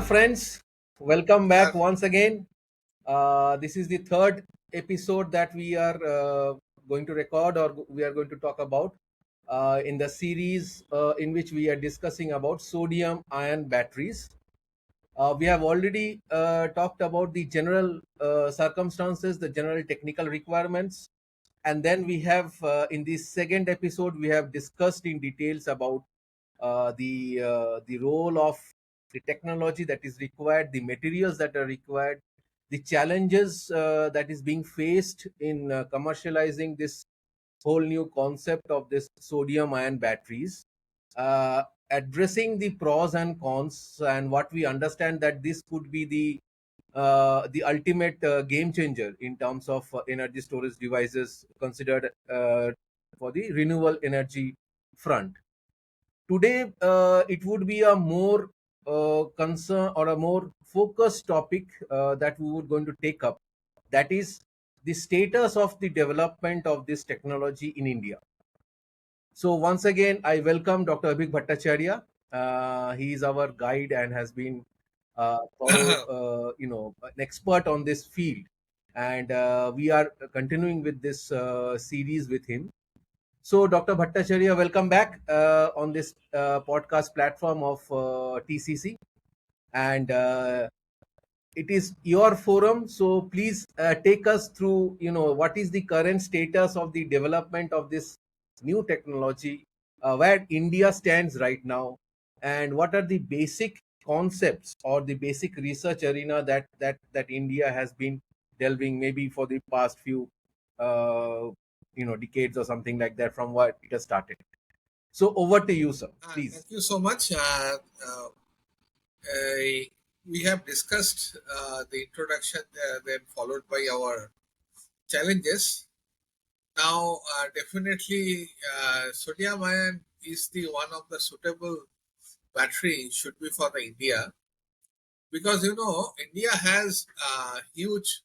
friends, welcome Yeah, back once again. This is the third episode that we are going to record or we are going to talk about in the series in which we are discussing about sodium ion batteries. We have already talked about the general circumstances, the general technical requirements, and then we have in this second episode we have discussed in details about the role of the technology that is required, the materials that are required, the challenges that is being faced in commercializing this whole new concept of this sodium ion batteries, addressing the pros and cons, and what we understand that this could be the ultimate game changer in terms of energy storage devices considered for the renewable energy front. Today, it would be a more concern or a more focused topic that we would going to take up. That is the status of the development of this technology in India. So once again, I welcome Dr. Abhik Bhattacharya. He is our guide and has been an expert on this field. And we are continuing with this series with him. So, Dr. Bhattacharya, welcome back on this podcast platform of TCC. And it is your forum. So, please take us through, what is the current status of the development of this new technology, where India stands right now, and what are the basic concepts or the basic research arena that India has been delving maybe for the past few uh, decades or something like that from what it has started. So over to you, sir, please. thank you so much. We have discussed the introduction, then followed by our challenges. Now, definitely, sodium ion is the one of the suitable battery should be for the India, because India has huge.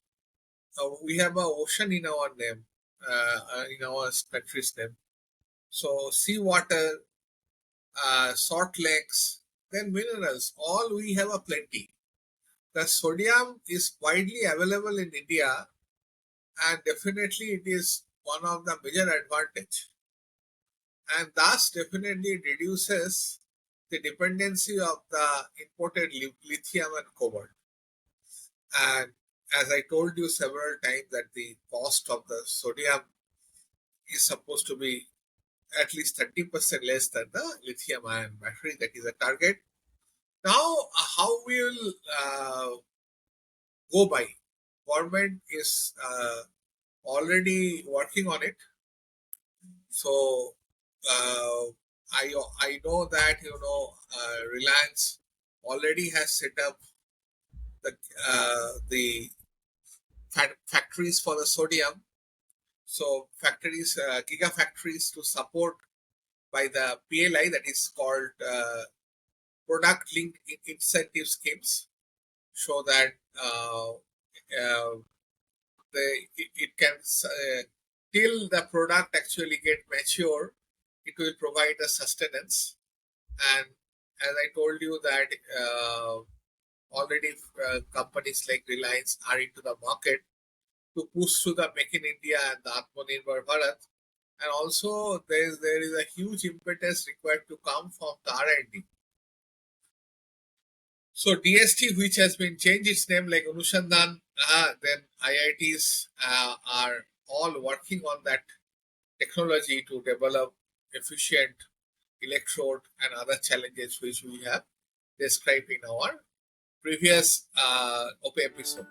We have a ocean in our name, in our country's name. So seawater, salt lakes, then minerals, all we have a plenty. The sodium is widely available in India, and definitely it is one of the major advantage, and thus definitely reduces the dependency of the imported lithium and cobalt. And as I told you several times that the cost of the sodium is supposed to be at least 30% less than the lithium ion battery. That is a target. Now, how we will go by? Government is already working on it. So I know that Reliance already has set up the factories for the sodium. So factories, gigafactories to support by the PLI, that is called product linked incentive schemes, so that it can till the product actually get mature, it will provide a sustenance. And as I told you that already companies like Reliance are into the market to push through the Make in India and the Atmanirbhar Bharat. And also there is a huge impetus required to come from the R&D. So DST, which has been changed its name like Anushandhan, then IITs are all working on that technology to develop efficient electrode and other challenges which we have described in our previous OP episode.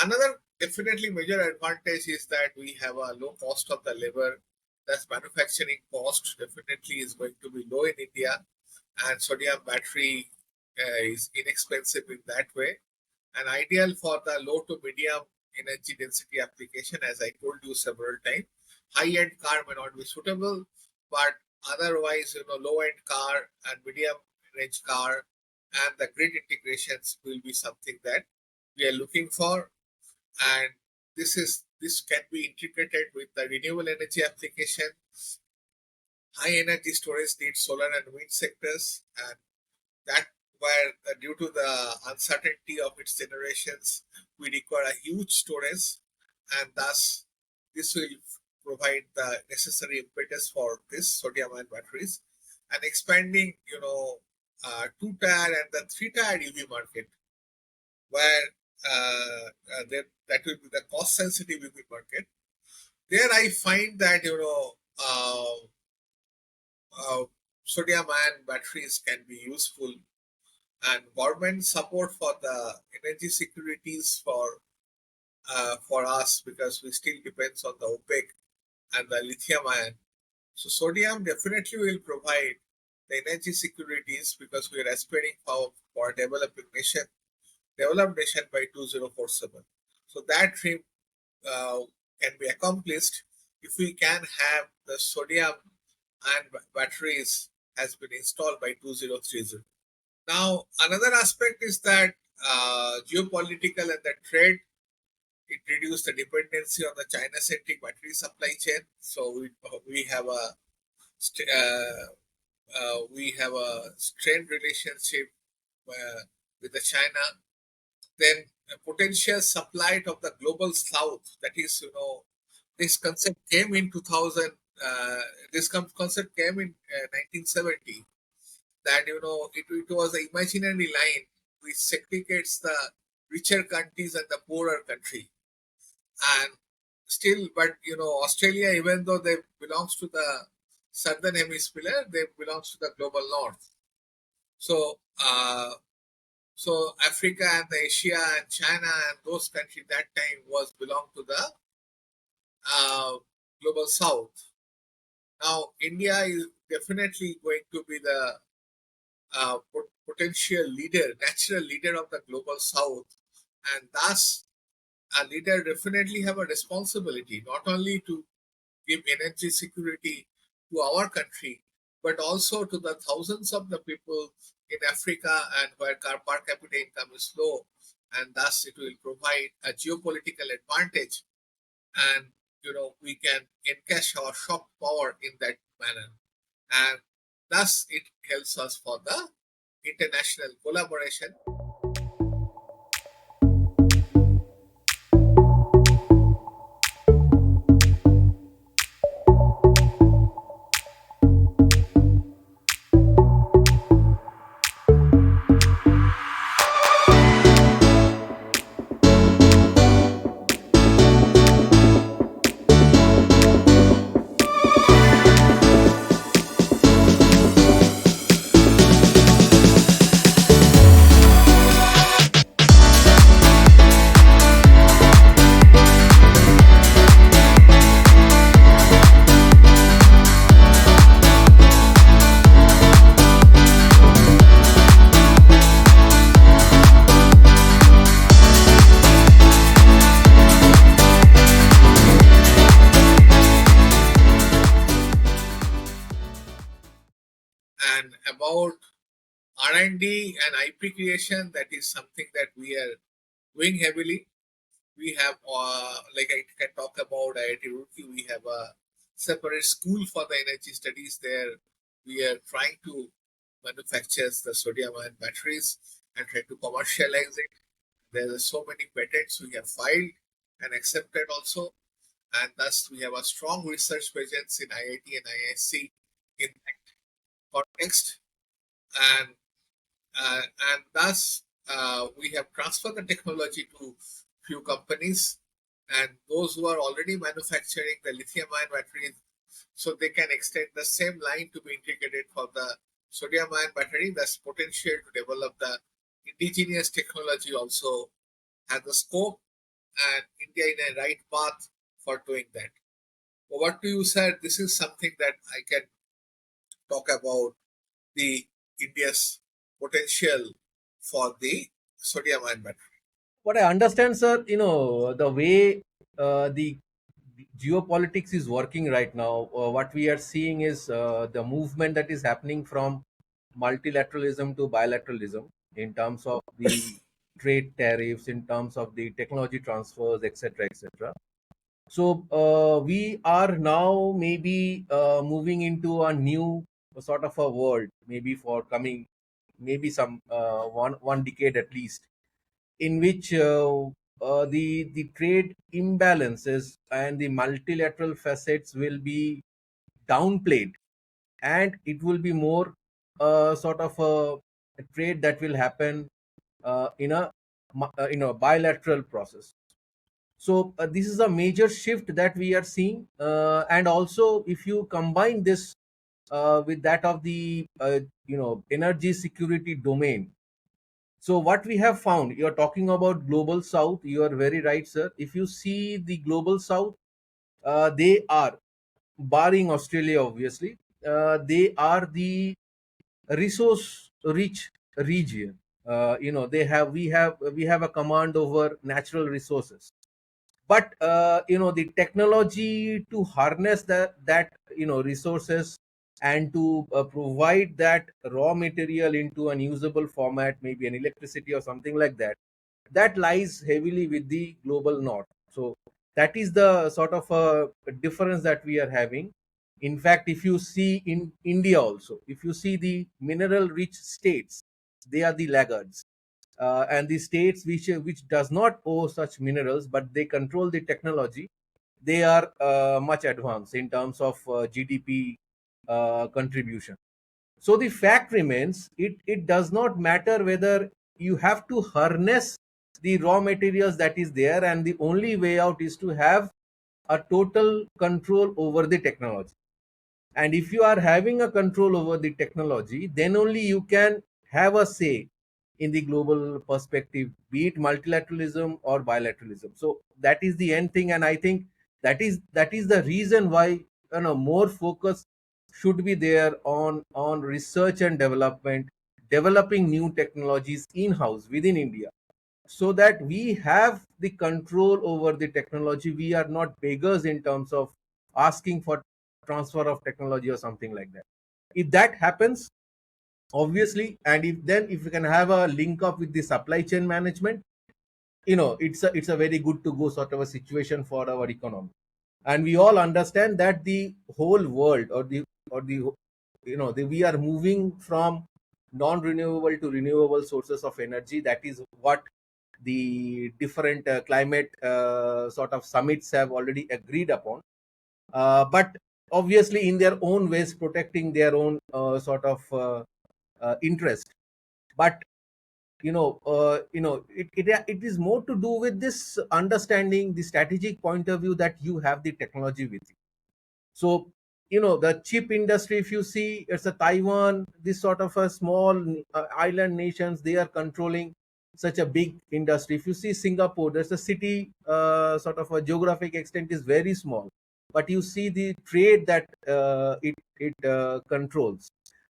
Another definitely major advantage is that we have a low cost of the labor. Thus, manufacturing cost definitely is going to be low in India, and sodium battery is inexpensive in that way and ideal for the low to medium energy density application. As I told you several times, high-end car may not be suitable, but otherwise, low-end car and medium range car and the grid integrations will be something that we are looking for. And this can be integrated with the renewable energy application. High energy storage needs solar and wind sectors, and that where due to the uncertainty of its generations, we require a huge storage, and thus this will provide the necessary impetus for this sodium ion batteries and expanding, two-tier and the three-tier EV market, where that will be the cost-sensitive EV market. There, I find that uh, sodium ion batteries can be useful and government support for the energy securities for us because we still depends on the OPEC and the lithium ion. So sodium definitely will provide the energy securities because we are aspiring for developed nation by 2047. So that dream uh, can be accomplished if we can have the sodium ion batteries has been installed by 2030. Now, another aspect is that geopolitical and the trade, it reduced the dependency on the China-centric battery supply chain. So we have a we have a strained relationship with the China. Then a potential supply of the global south. That is, this concept came in 2000. This concept came in 1970 that it was an imaginary line which segregates the richer countries and the poorer country and still but Australia, even though they belongs to the southern hemisphere, they belongs to the global north. So uh, so Africa and the Asia and China and those countries that time was belong to the uh, global south. Now India is definitely going to be the potential leader, natural leader of the global south, and thus a leader definitely have a responsibility not only to give energy security to our country, but also to the thousands of the people in Africa and where per capita income is low, and thus it will provide a geopolitical advantage, and we can encash our soft power in that manner, and thus it helps us for the international collaboration. And about R&D and IP creation, that is something that we are doing heavily. We have, like I can talk about IIT Roorkee, we have a separate school for the energy studies there. We are trying to manufacture the sodium ion batteries and try to commercialize it. There are so many patents we have filed and accepted also, and thus we have a strong research presence in IIT and IISc in that context. And uh, and thus we have transferred the technology to few companies, and those who are already manufacturing the lithium ion batteries, so they can extend the same line to be integrated for the sodium ion battery. Thus potential to develop the indigenous technology also has the scope, and India in a right path for doing that. What do you said? This is something that I can talk about the India's potential for the sodium ion battery. What I understand, sir, the way the geopolitics is working right now, what we are seeing is the movement that is happening from multilateralism to bilateralism in terms of the trade tariffs, in terms of the technology transfers, etc., etc. So we are now maybe moving into a new sort of a world, maybe for coming, maybe some one decade at least, in which the trade imbalances and the multilateral facets will be downplayed, and it will be more sort of a trade that will happen in a bilateral process. So this is a major shift that we are seeing, and also if you combine this with that of the energy security domain. So what we have found, you're talking about global south, you are very right, sir. If you see the global south, they are, barring Australia obviously, they are the resource rich region. They have we have a command over natural resources, but the technology to harness that resources and to provide that raw material into an usable format, maybe an electricity or something like that, that lies heavily with the global north. So that is the sort of a difference that we are having. In fact, if you see in India also, if you see the mineral rich states, they are the laggards, and the states which does not owe such minerals but they control the technology, they are much advanced in terms of GDP contribution. So the fact remains, it does not matter whether you have to harness the raw materials that is there, and the only way out is to have a total control over the technology. And if you are having a control over the technology, then only you can have a say in the global perspective, be it multilateralism or bilateralism. So that is the end thing, and I think that is the reason why more focus should be there on research and development, developing new technologies in house within India, so that we have the control over the technology. We are not beggars in terms of asking for transfer of technology or something like that. If that happens, obviously, and if we can have a link up with the supply chain management, it's a very good to go sort of a situation for our economy. And we all understand that the whole world, or we are moving from non-renewable to renewable sources of energy. That is what the different climate sort of summits have already agreed upon, but obviously in their own ways protecting their own sort of interest. But it is more to do with this understanding the strategic point of view that you have the technology with you. So the chip industry, if you see, it's a Taiwan, this sort of a small island nations, they are controlling such a big industry. If you see Singapore, there's a city, sort of a geographic extent is very small, but you see the trade that it controls.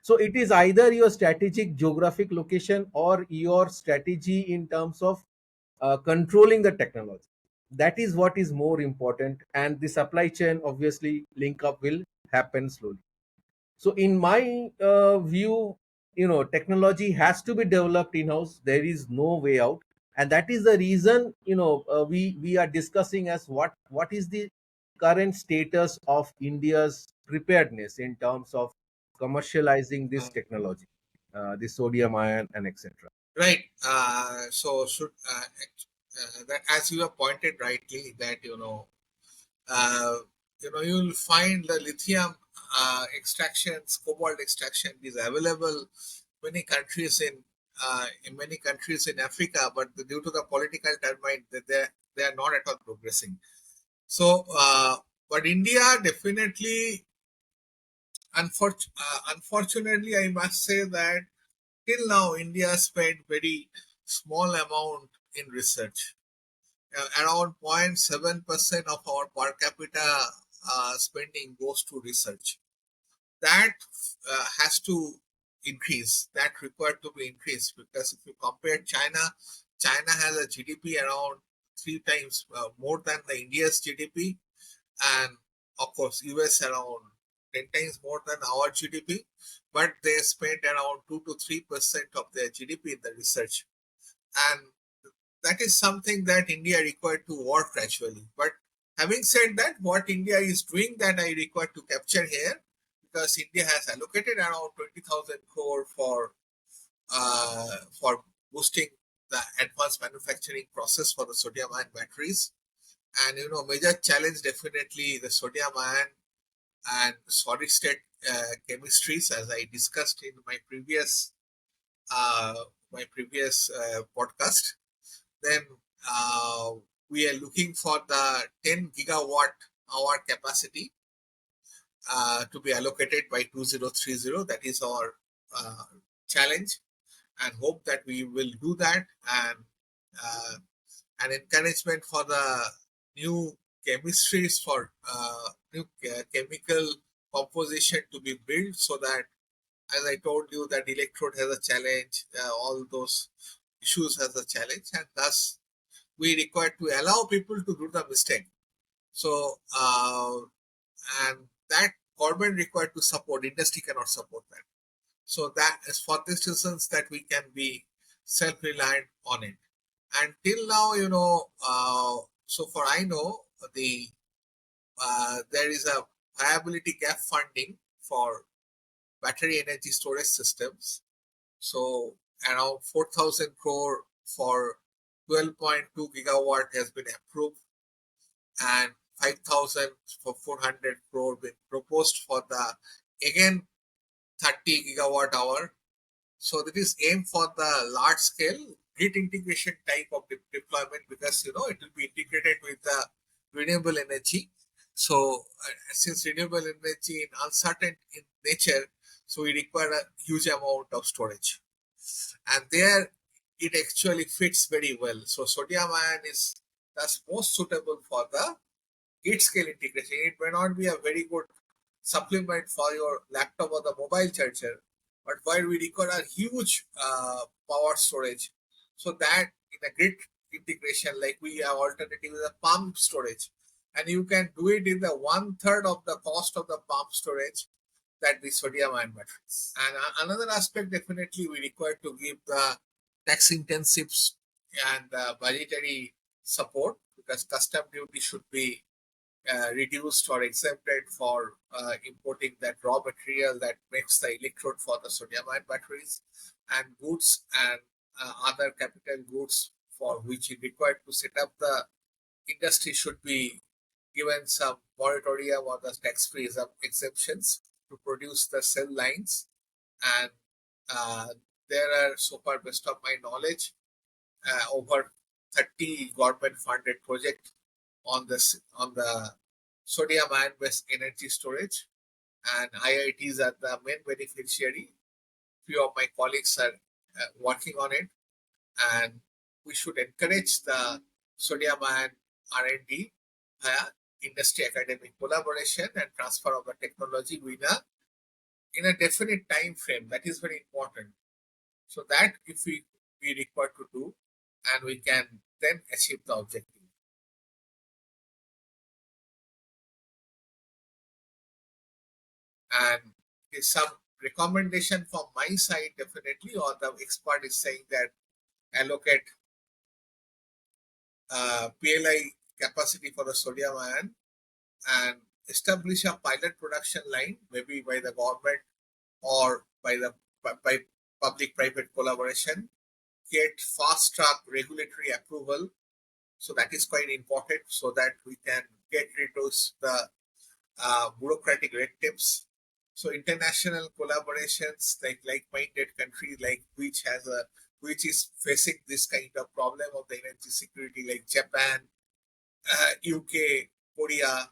So it is either your strategic geographic location or your strategy in terms of controlling the technology. That is what is more important, and the supply chain obviously link up will happen slowly. So in my view, technology has to be developed in house. There is no way out, and that is the reason we are discussing as what is the current status of India's preparedness in terms of commercializing this technology, the sodium ion and etc. Right. So should that, as you have pointed rightly, that you'll find the lithium extractions, cobalt extraction is available many countries in many countries in Africa, but due to the political turbulence, that they are not at all progressing. So, but India definitely, unfortunately, I must say that till now India spent very small amount in research. around 0.7% of our per capita spending goes to research. That has to increase. That required to be increased, because if you compare China, China has a GDP around three times more than the India's GDP, and of course US around 10 times more than our GDP, but they spend around 2 to 3% of their GDP in the research, and that is something that India required to work gradually. But having said that, what India is doing that I require to capture here, because India has allocated around 20,000 crore for boosting the advanced manufacturing process for the sodium ion batteries. And major challenge definitely the sodium ion and solid state chemistries, as I discussed in uh, my previous podcast. Then uh, we are looking for the 10 gigawatt hour capacity to be allocated by 2030. That is our uh, challenge, and hope that we will do that, and uh, an encouragement for the new chemistries, for new chemical composition to be built, so that, as I told you, that electrode has a challenge, all those issues has a challenge, and thus we require to allow people to do the mistake. So, and that government required to support, industry cannot support that. So that is for these reasons that we can be self-reliant on it. And till now, so far I know, there is a viability gap funding for battery energy storage systems. So around 4,000 crore for 12.2 gigawatt has been approved, and 5,000 for 400 crore been proposed for the, again, 30 gigawatt hour. So that is aimed for the large scale grid integration type of deployment, because it will be integrated with the renewable energy. So since renewable energy is uncertain in nature, so we require a huge amount of storage, and there it actually fits very well. So sodium ion is thus most suitable for the grid scale integration. It may not be a very good supplement for your laptop or the mobile charger, but while we require a huge power storage, so that in a grid integration, like we have alternative with a pump storage, and you can do it in the one third of the cost of the pump storage, that the sodium ion batteries. And another aspect, definitely we require to give the tax intensives and budgetary support, because custom duty should be reduced or exempted for importing that raw material that makes the electrode for the sodium ion batteries, and goods and other capital goods for which it required to set up the industry should be given some moratorium or the tax-free exemptions to produce the cell lines. And uh, there are, so far best of my knowledge, over 30 government funded projects on the sodium ion based energy storage, and IITs are the main beneficiary. Few of my colleagues are working on it, and we should encourage the sodium ion R&D via industry academic collaboration and transfer of the technology in a definite time frame. That is very important. So that if we require to do, and we can then achieve the objective. And some recommendation from my side, definitely, or the expert is saying that allocate PLI capacity for the sodium ion, and establish a pilot production line, maybe by the government or by public private collaboration. Get fast track regulatory approval, so that is quite important, so that we can get rid of the bureaucratic red tapes. So international collaborations, like-minded countries, like which is facing this kind of problem of the energy security, like Japan, UK, Korea.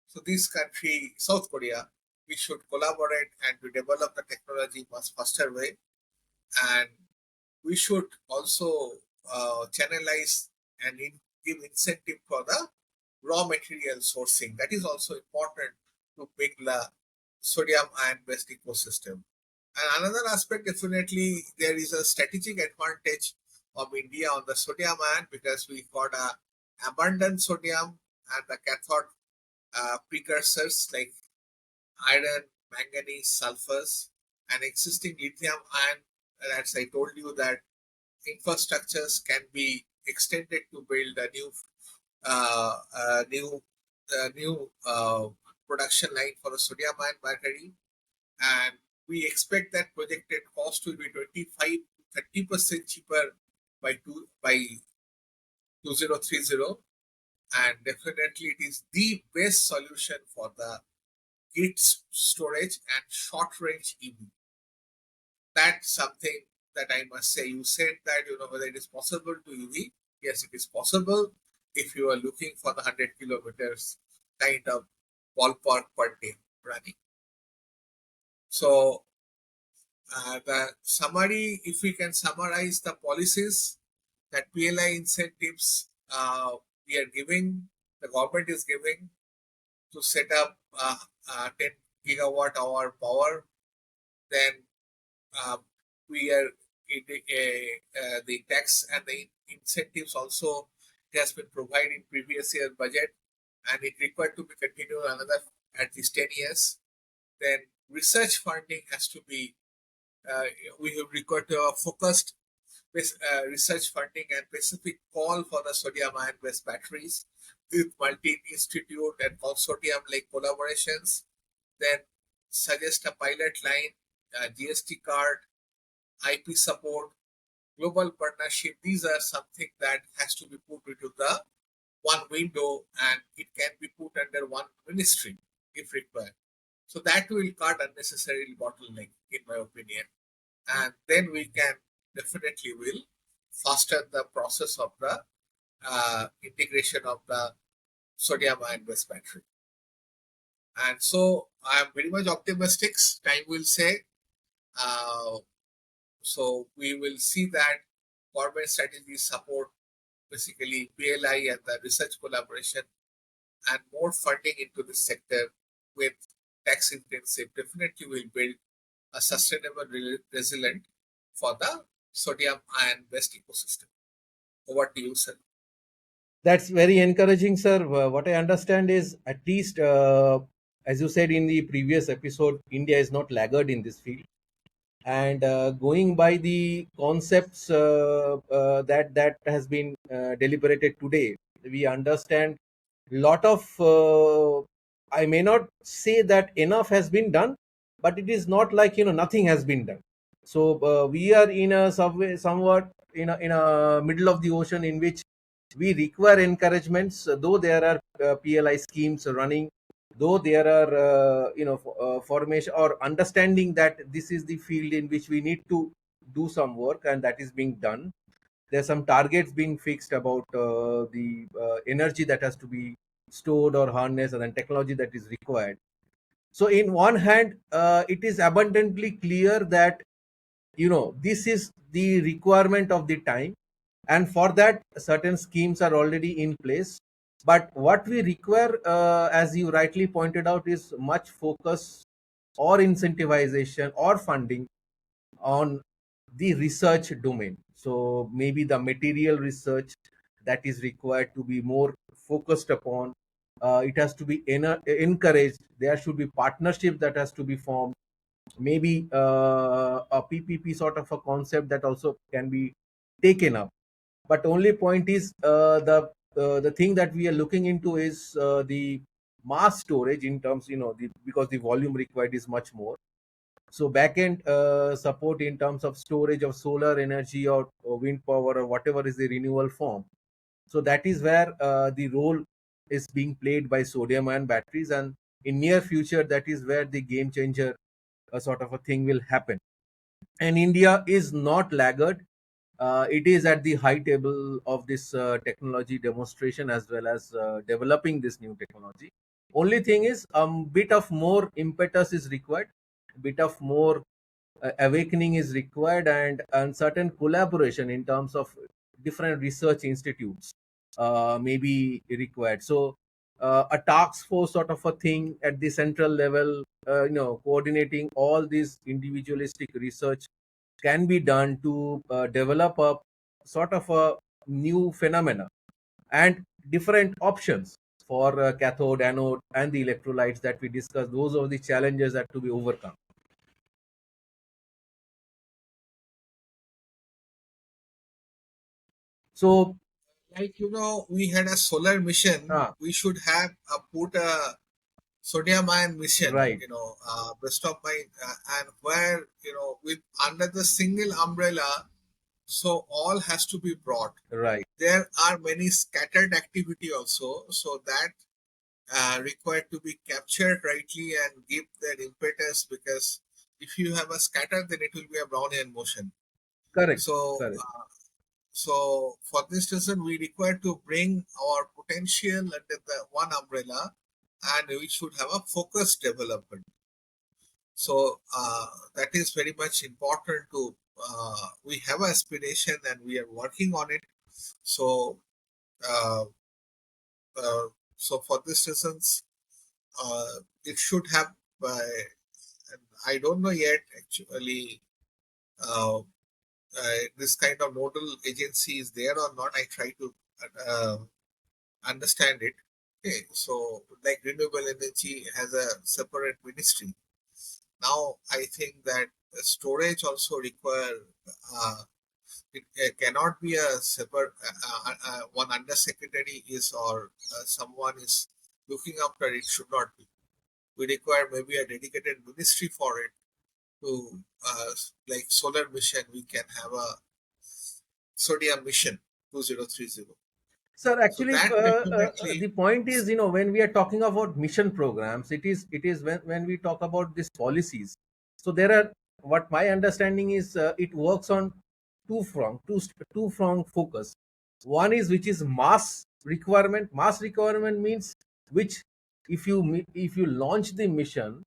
So this country, South Korea, we should collaborate and to develop the technology much faster way, and we should also channelize and give incentive for the raw material sourcing. That is also important to build the sodium ion based ecosystem. And another aspect, definitely, there is a strategic advantage of India on the sodium ion because we got a abundant sodium and the cathode precursors like iron, manganese, sulfurs, and existing lithium ion. And as I told you, that infrastructures can be extended to build a new production line for the sodium ion battery, and we expect that projected cost will be 25 to 30% cheaper by 2030, and definitely it is the best solution for the grid storage and short range EV. That's something that I must say. You said that whether it is possible to EV. Yes, it is possible if you are looking for the 100 kilometers kind of ballpark per day running. So the summary, if we can summarize the policies that PLI incentives we are giving, the government is giving to set up 10 gigawatt hour power, then uh, we are the tax and the incentives also, it has been provided in previous year budget, and it required to be continued another at least 10 years. Then research funding has to be uh, we have required a focused research funding and specific call for the sodium ion based batteries with multi-institute and consortium like collaborations. Then suggest a pilot line, GST card, IP support, global partnership. These are something that has to be put into the one window, and it can be put under one ministry if required. So that will cut unnecessary bottleneck, in my opinion, and then we can definitely will faster the process of the integration of the sodium ion based battery. And so I am very much optimistic. Time will say. Uh, so we will see that government strategies support basically PLI and the research collaboration and more funding into this sector with tax intensive definitely will build a sustainable, resilient for the sodium ion based ecosystem. Over to you, sir. That's very encouraging, sir. What I understand is, at least, as you said in the previous episode, India is not laggard in this field. And going by the concepts that has been deliberated today, we understand lot of. I may not say that enough has been done, but it is not like nothing has been done. So we are in a subway, somewhat in a middle of the ocean in which we require encouragements, though there are PLI schemes running, though there are formation or understanding that this is the field in which we need to do some work, and that is being done. There are some targets being fixed about the energy that has to be stored or harnessed, and then technology that is required. So in one hand, it is abundantly clear that this is the requirement of the time, and for that certain schemes are already in place. But what we require, as you rightly pointed out, is much focus or incentivization or funding on the research domain. So maybe the material research that is required to be more focused upon, it has to be encouraged. There should be partnership that has to be formed, maybe a PPP sort of a concept that also can be taken up. But only point is, the thing that we are looking into is the mass storage in terms, because the volume required is much more. So backend support in terms of storage of solar energy or wind power or whatever is the renewable form. So that is where the role is being played by sodium ion batteries, and in near future that is where the game changer sort of a thing will happen. And India is not laggard. It is at the high table of this technology demonstration as well as developing this new technology. Only thing is, a bit of more impetus is required, a bit of more awakening is required, and certain collaboration in terms of different research institutes. may be required. So a task force sort of a thing at the central level, coordinating all these individualistic research can be done to develop a sort of a new phenomena and different options for cathode, anode, and the electrolytes that we discussed. Those are the challenges that to be overcome. So, Like, we had a solar mission. ah, We should have put a sodium ion mission, right, best of my, and where, with under the single umbrella, so all has to be brought. right, There are many scattered activity also, so that required to be captured rightly and give that impetus, because if you have a scatter, then it will be a Brownian motion. correct, So, correct. so for this reason, we require to bring our potential under the one umbrella, and we should have a focused development. So that is very much important to. We have aspiration and we are working on it. So, uh, uh, so for this reasons, it should have. I don't know yet actually. Uh, this kind of nodal agency is there or not. I try to uh, understand it. Okay, so like renewable energy has a separate ministry. Now I think that storage also require. It cannot be a separate one undersecretary is or someone is looking after it. Should not be. We require maybe a dedicated ministry for it to like solar mission. We can have a sodium mission 2030. Sir, So actually, that definitely. the point is, when we are talking about mission programs, it is when we talk about these policies. So there are, what my understanding is, it works on two prong focus. One is which is mass requirement. Mass requirement means which, if you launch the mission,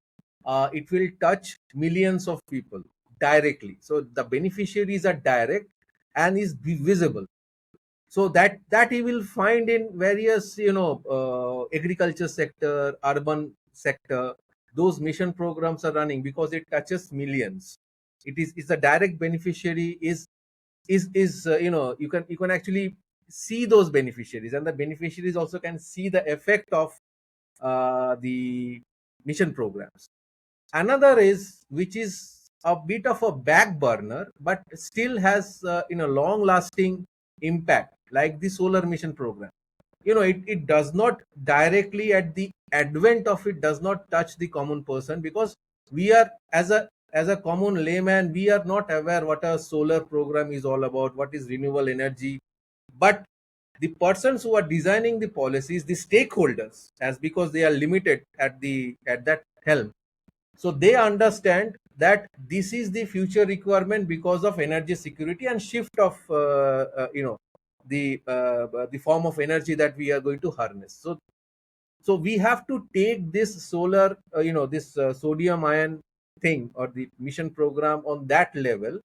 it will touch millions of people directly. So the beneficiaries are direct and is visible. So that he will find in various agriculture sector, urban sector. Those mission programs are running because it touches millions. It's a direct beneficiary. Is you can actually see those beneficiaries, and the beneficiaries also can see the effect of the mission programs. Another is which is a bit of a back burner, but still has long lasting impact, like the solar mission program. It does not directly, at the advent of it, does not touch the common person, because we are, as a common layman, we are not aware what a solar program is all about, what is renewable energy. But the persons who are designing the policies, the stakeholders, as because they are limited at that helm, so they understand that this is the future requirement because of energy security and shift of the form of energy that we are going to harness. So we have to take this solar this sodium ion thing, or the mission program, on that level,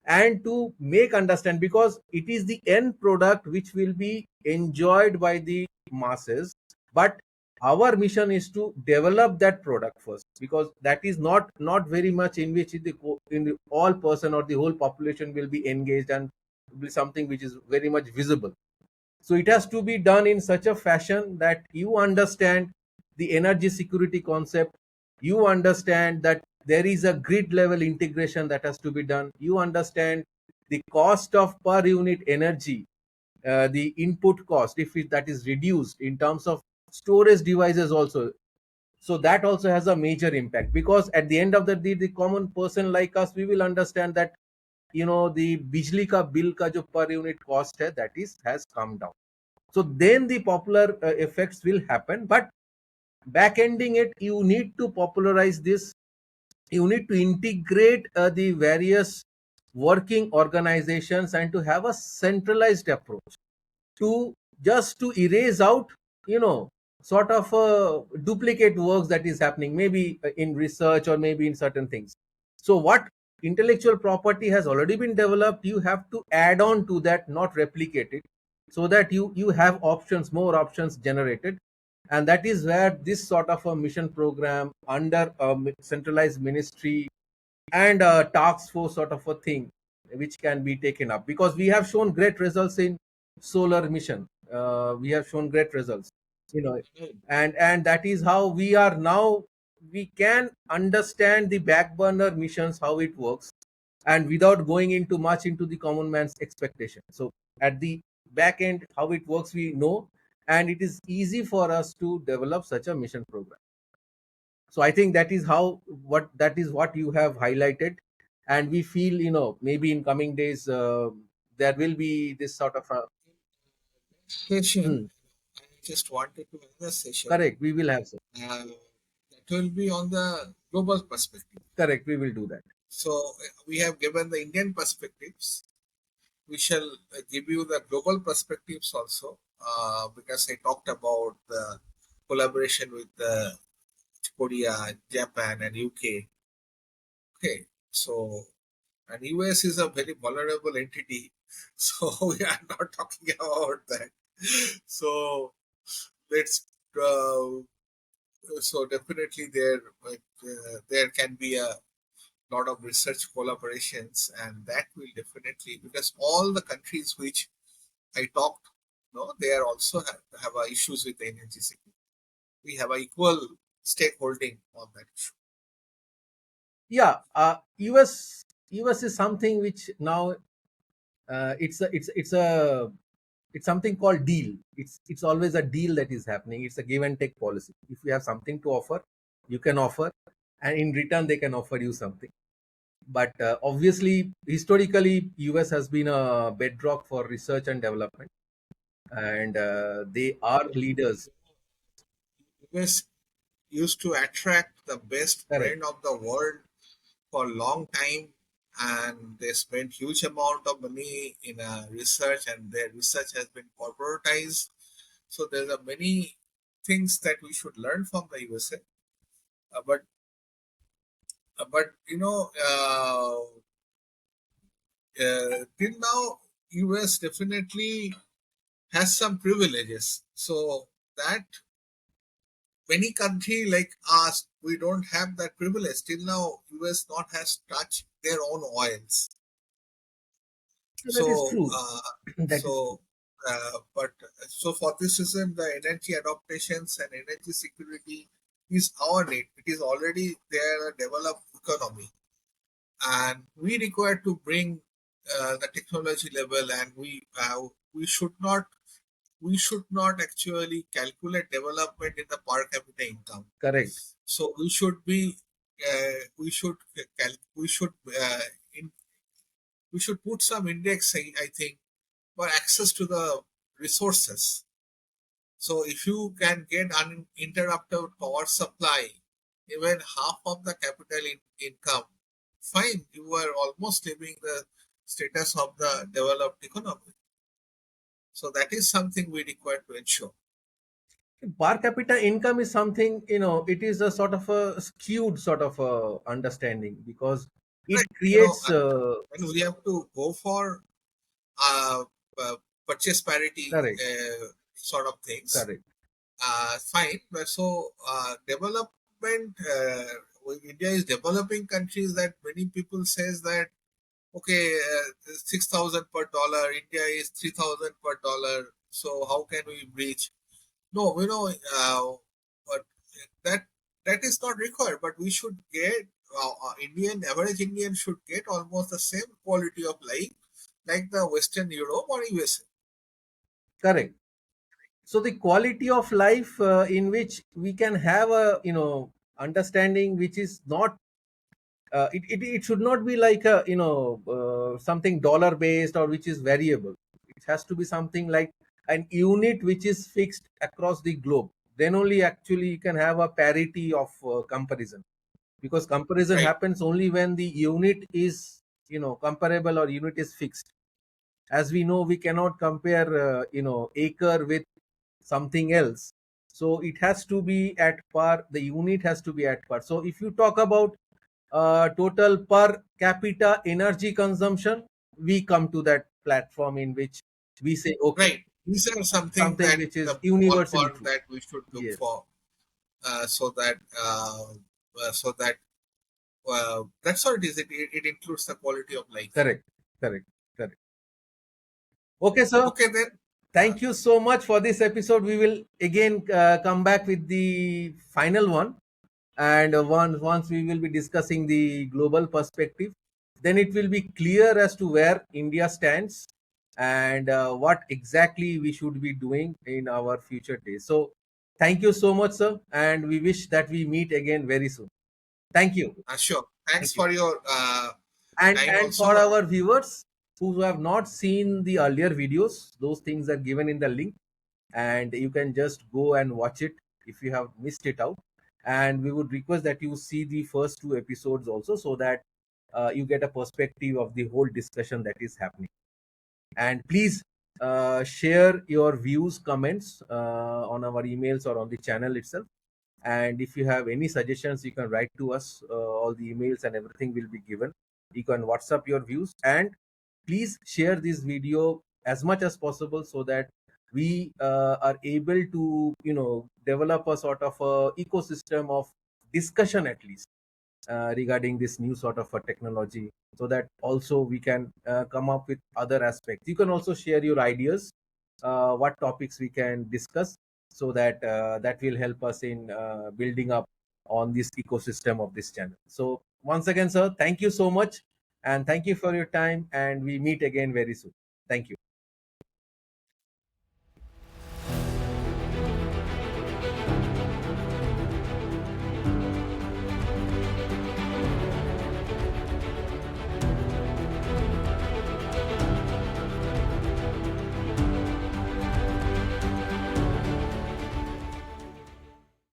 and to make understand, because it is the end product which will be enjoyed by the masses. But our mission is to develop that product first, because that is not very much in which in the all person or the whole population will be engaged, and will be something which is very much visible. So it has to be done in such a fashion that you understand the energy security concept. You understand that there is a grid level integration that has to be done. You understand the cost of per unit energy, the input cost, if that is reduced in terms of storage devices also. So that also has a major impact, because at the end of the day, the common person like us, we will understand that the bijli ka bill ka jo per unit cost hai, that is has come down. So then the popular effects will happen. But back ending it, you need to popularize this. You need to integrate the various working organizations, and to have a centralized approach to just to erase out you know sort of duplicate works that is happening, maybe in research or maybe in certain things. So what intellectual property has already been developed, you have to add on to that, not replicate it. so that you have options, more options generated. And that is where this sort of a mission program under a centralized ministry and a task force sort of a thing, which can be taken up, because we have shown great results in solar mission. We have shown great results, you know. And that is how we are now, we can understand the back burner missions, how it works, and without going into much into the common man's expectation. So at the back end, how it works we know, and it is easy for us to develop such a mission program. So I think that is how, what that is what you have highlighted. And we feel, maybe in coming days, there will be this sort of a. Session. Hmm, I just wanted to have a session correct, we will have some. that will be on the global perspective. Correct, we will do that. So we have given the Indian perspectives. We shall give you the global perspectives also, because I talked about the collaboration with Korea, Japan, and UK. Okay, so and US is a very vulnerable entity, so we are not talking about that. So let's. So definitely there can be a lot of research collaborations, and that will definitely, because all the countries which I talked, no, they are also have issues with the energy security. We have a equal stakeholding on that issue. Yeah, us is something which now, it's something called deal. It's always a deal that is happening. It's a give and take policy. If you have something to offer, you can offer, and in return they can offer you something. But obviously, historically, US has been a bedrock for research and development, and they are leaders. US used to attract the best Correct, brain of the world for a long time, and they spent huge amount of money in research, and their research has been corporatized. So there are many things that we should learn from the USA. But till now, US definitely has some privileges. So that many country like us, we don't have that privilege. Till now, US not has touched their own oils. that is So, true. That is true. but so for this reason, the energy adaptations and energy security is our need. It is already there, a developed economy, and we require to bring the technology level, and we should not actually calculate development in the per capita income. Correct. So we should be we should we should in, we should put some index, I think, for access to the resources. So if you can get uninterrupted power supply, even half of the capital income, fine, you are almost living the status of the developed economy. So that is something we require to ensure. Per capita income is something, it is a sort of a skewed sort of a understanding, because it Right. creates. And we have to go for uh, uh, purchase parity Correct, sort of things. correct, Fine. But so development, India is developing countries that many people says that okay, 6,000 per dollar. India is 3,000 per dollar. So how can we reach? No, but that that is not required. But we should get average Indian should get almost the same quality of life like the Western Europe or USA. correct. So the quality of life, in which we can have a, understanding which is not, it should not be like a, something dollar based, or which is variable. It has to be something like an unit which is fixed across the globe. Then only actually you can have a parity of comparison, because comparison Right. happens only when the unit is, comparable, or unit is fixed. As we know, we cannot compare, acre with something else. So it has to be at par, the unit has to be at par. So if you talk about total per capita energy consumption, we come to that platform in which we say, okay, Right. these are something something that which the is universally ballpark true. that we should look Yes, for, so that so that that's what it is. It includes the quality of life. correct, correct, correct. Okay, sir. Okay, then. Thank you so much for this episode. We will again come back with the final one, and once we will be discussing the global perspective, then it will be clear as to where India stands and what exactly we should be doing in our future days. So, thank you so much, sir, and we wish that we meet again very soon. Thank you. Sure. Thanks Thank you. for your time And for also. our viewers who have not seen the earlier videos, those things are given in the link, and you can just go and watch it if you have missed it out. And we would request that you see the first two episodes also, so that you get a perspective of the whole discussion that is happening. And please share your views, comments on our emails or on the channel itself. And if you have any suggestions, you can write to us. All the emails and everything will be given. You can WhatsApp your views, and please share this video as much as possible, so that we are able to, develop a sort of a ecosystem of discussion, at least regarding this new sort of a technology, so that also we can come up with other aspects. You can also share your ideas, what topics we can discuss, so that that will help us in building up on this ecosystem of this channel. So once again, sir, thank you so much, and thank you for your time, and we meet again very soon. Thank you.